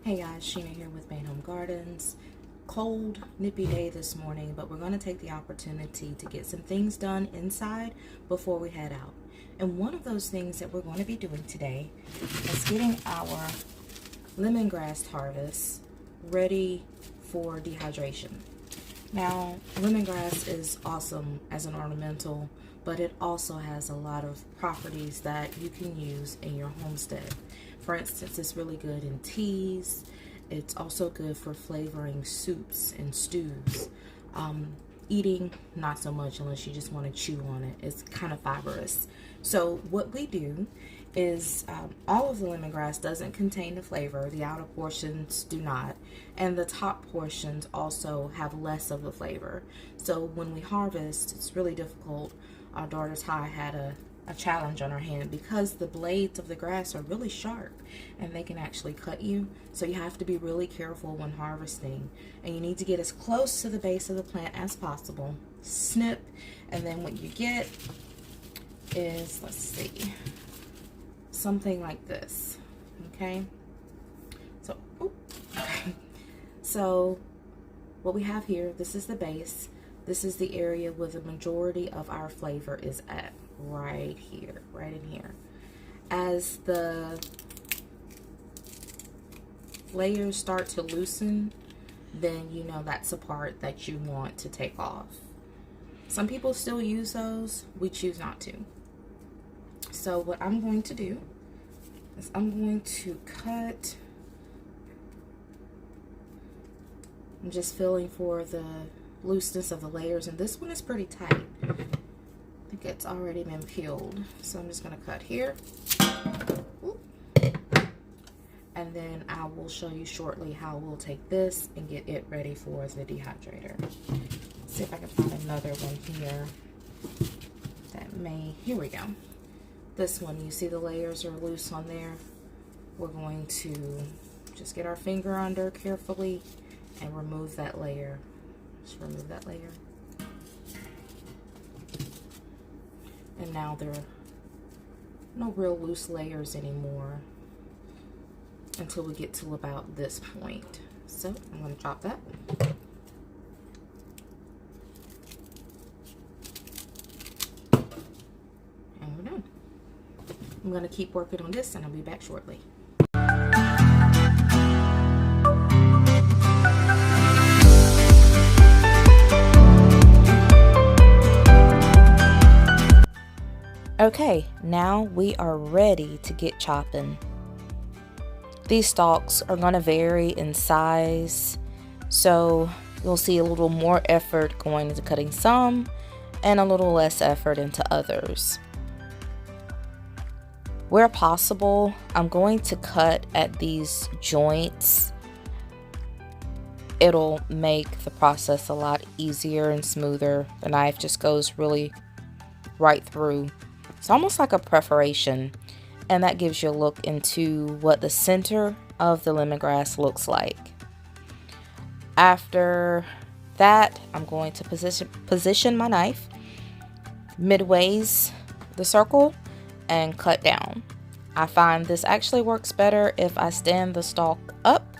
Hey guys, Sheena here with Main Home Gardens. Cold, nippy day this morning, but we're going to take the opportunity to get some things done inside before we head out. And one of those things that we're going to be doing today is getting our lemongrass harvest ready for dehydration. Now, lemongrass is awesome as an ornamental, but it also has a lot of properties that you can use in your homestead. For instance, it's really good in teas. It's also good for flavoring soups and stews. Eating, not so much unless you just want to chew on it. It's kind of fibrous. So what we do is all of the lemongrass doesn't contain the flavor. The outer portions do not. And the top portions also have less of the flavor. So when we harvest, it's really difficult. Our daughter Ty had a challenge on her hand because the blades of the grass are really sharp and they can actually cut you. So you have to be really careful when harvesting, and you need to get as close to the base of the plant as possible. Snip, and then what you get is, let's see, something like this. Okay, so so what we have here, this is the base. This is the area where the majority of our flavor is at. Right here, right in here. As the layers start to loosen, then you know that's a part that you want to take off. Some people still use those. We choose not to. So what I'm going to do is I'm going to cut. I'm just feeling for the looseness of the layers, and this one is pretty tight. I think it's already been peeled, so I'm just going to cut here. Ooh. And then I will show you shortly how we'll take this and get it ready for the dehydrator. Let's see if I can find another one here that may, here we go. This one, you see the layers are loose on there. We're going to just get our finger under carefully and remove that layer. Just remove that layer. And now there are no real loose layers anymore until we get to about this point. So I'm going to chop that. And we're done. I'm going to keep working on this and I'll be back shortly. Okay, now we are ready to get chopping. These stalks are going to vary in size, so you'll see a little more effort going into cutting some and a little less effort into others. Where possible, I'm going to cut at these joints. It'll make the process a lot easier and smoother. The knife just goes really right through. It's almost like a perforation, and that gives you a look into what the center of the lemongrass looks like. After that, I'm going to position my knife midways the circle and cut down. I find this actually works better if I stand the stalk up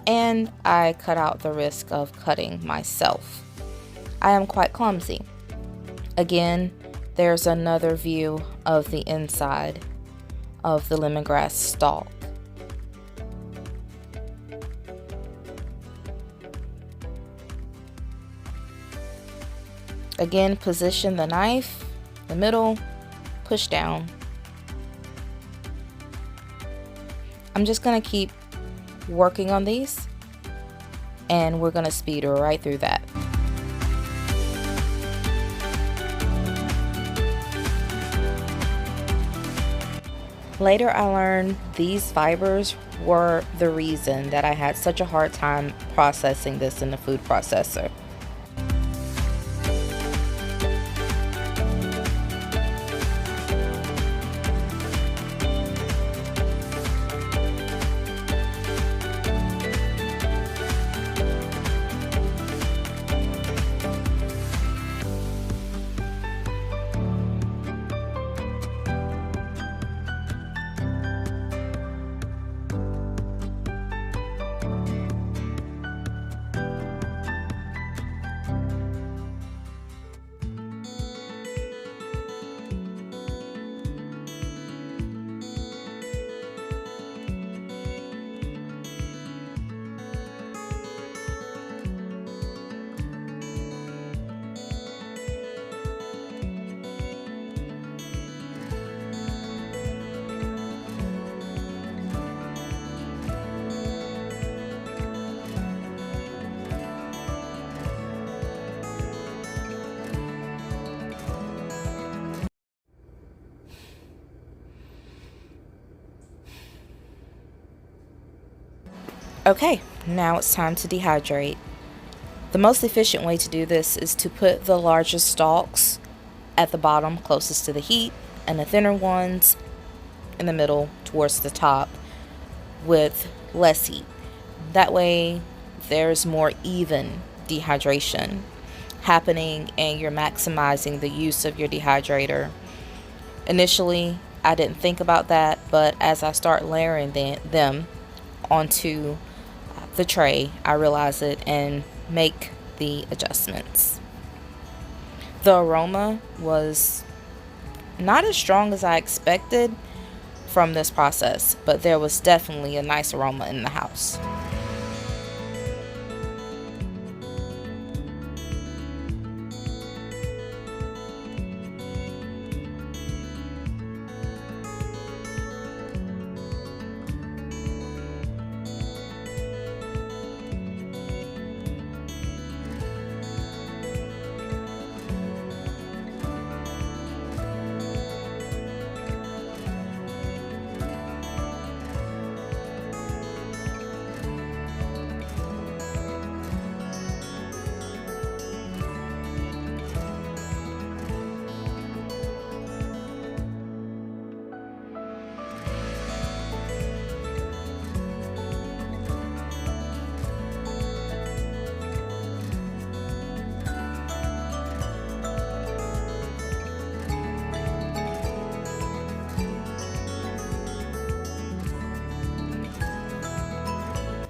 and I cut out the risk of cutting myself. I am quite clumsy. Again, there's another view of the inside of the lemongrass stalk. Again, position the knife, the middle, push down. I'm just going to keep working on these, and we're going to speed right through that. Later, I learned these fibers were the reason that I had such a hard time processing this in the food processor. Okay, now it's time to dehydrate. The most efficient way to do this is to put the largest stalks at the bottom closest to the heat and the thinner ones in the middle towards the top with less heat. That way there's more even dehydration happening and you're maximizing the use of your dehydrator. Initially, I didn't think about that, but as I start layering them onto the tray, I realize it and make the adjustments. The aroma was not as strong as I expected from this process, but there was definitely a nice aroma in the house.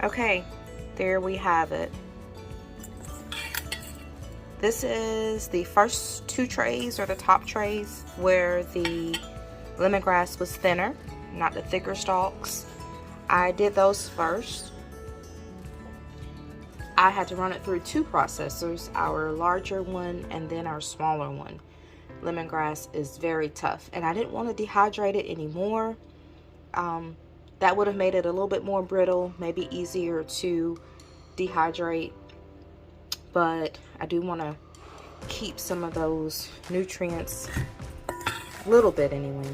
Okay, there we have it. This is the first two trays, or the top trays, where the lemongrass was thinner, not the thicker stalks. I did those first. I had to run it through two processors, our larger one and then our smaller one. Lemongrass is very tough, and I didn't want to dehydrate it anymore. That would have made it a little bit more brittle, maybe easier to dehydrate, but I do want to keep some of those nutrients, a little bit anyway,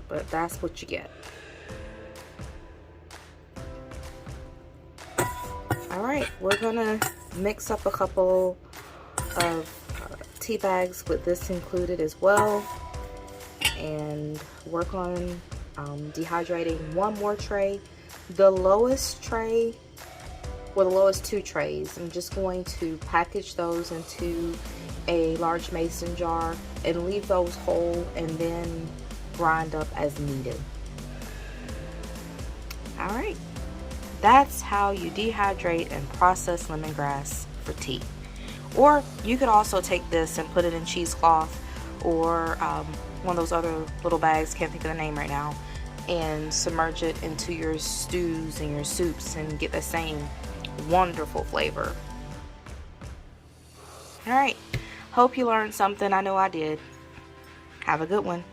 but that's what you get. All right, we're gonna mix up a couple of tea bags with this included as well, and work on dehydrating one more tray. The lowest tray, well, the lowest two trays, I'm just going to package those into a large mason jar and leave those whole and then grind up as needed. All right, that's how you dehydrate and process lemongrass for tea. Or you could also take this and put it in cheesecloth, or one of those other little bags, can't think of the name right now, and submerge it into your stews and your soups and get the same wonderful flavor. All right, hope you learned something. I know I did. Have a good one.